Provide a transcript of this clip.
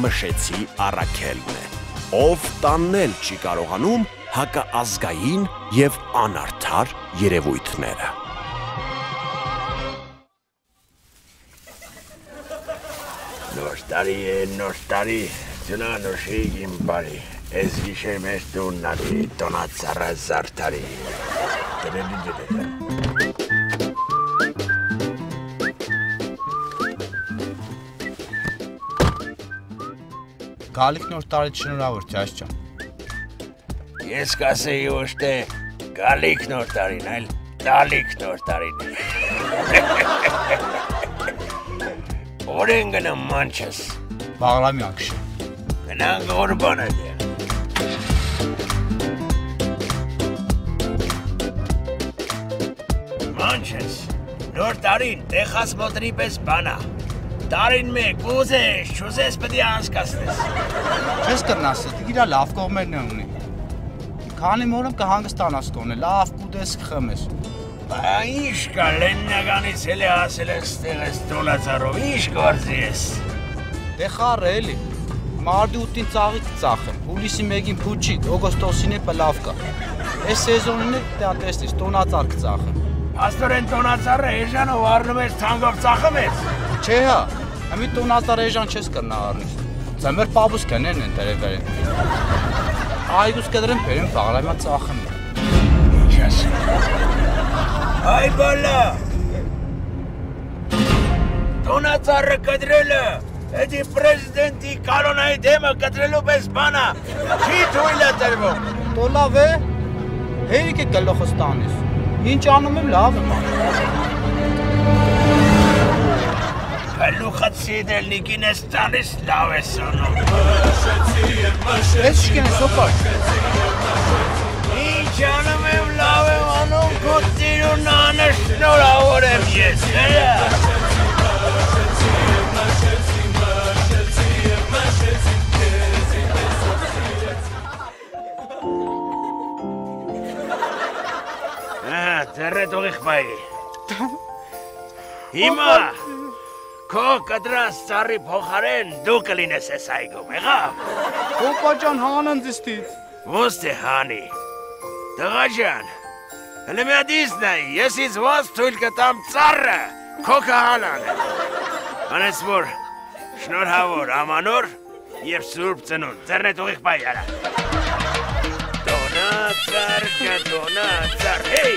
Մշեցի Առաքելն է, ով տանել չի կարողանում հակաազգային և անարդար երևույթները։ Նոր տարի է, նոր տարի, ծնանոշի իմ բարի, ես գիշեր մեր տուննարի, տոնացարը զարդարի։ Գալիք նոր տարի շնորհավոր Ջաս ջան։ Ես կասեի ոչ թե գալիք նոր տարին, այլ տալիք նոր տարին։ Որեն գնամ մանչես։ Բաղրամյան քշի։ Գնանք Ղուրբանը դե։ Մանչես, նոր տարին տեխաս մոտրի պես բանա։ Տարին մեկ ուզես, չուզես պետք է անցկացնես։ Չես կրնաս, իրա լավ կողմերն ունի։ Քանի մորում կհանգստանաս կոնե, լավ կուտես կխմես։ Բա ինչ կա Լենինականից էլի ասել ես ստեղես տոնածառով, ինչ գործի ես։ Դե խառը էլի, մարդի ուտին ծաղիկ ծախեմ, հուլիսի մեկին փուչիկ, օգոստոսին է պլավ կա։ Այս սեզոնին է դա տեսնես, տոնածառ կծախեմ։ Աստորեն տոնածառը էժանով առնում ես թանգով ծախում ես։ Չէ հա, ամի տոնածառ էժան չես կրնա առնիս։ Ձմեր պաբուս կներն են տերևերեն։ Այգուս կդրեմ բերեմ Բաղրամյան ծախեմ։ Ինչ ասեմ։ Այ բալա։ Տոնածառը կդրելը, էդի պրեզիդենտի կալոնայի դեմը կդրելու պես բանա, չի թույլ է տրվում։ Տո լավ է, հերիք է գլոխս տանիս, ինչ անում եմ լավ եմ անում։ Գլուխդ սիդելնիկին ես տանիս լավ ես անում։ Ես շկեն ես ոպար։ Ինչ անում եմ լավ եմ անում, քո տիրուն անը շնորհավոր եմ ես, հերա։ Ձեռետ ուղիղ բայի։ Հիմա քո կդրած ծառի փոխարեն դու կլինես ես այգում, եղավ։ Ոպա ջան հանն դստից։ Ոնց թե հանի։ Տղա ջան, հələ մի հատ ինձ նայի, ես ինձ ոնց թույլ կտամ ծառը քո քահանան։ Անես որ շնորհավոր ամանոր և սուրբ ծնունդ, ձեռնետ ուղիղ բայի արա։ Տոնածառ կտոնածառ, հեյ։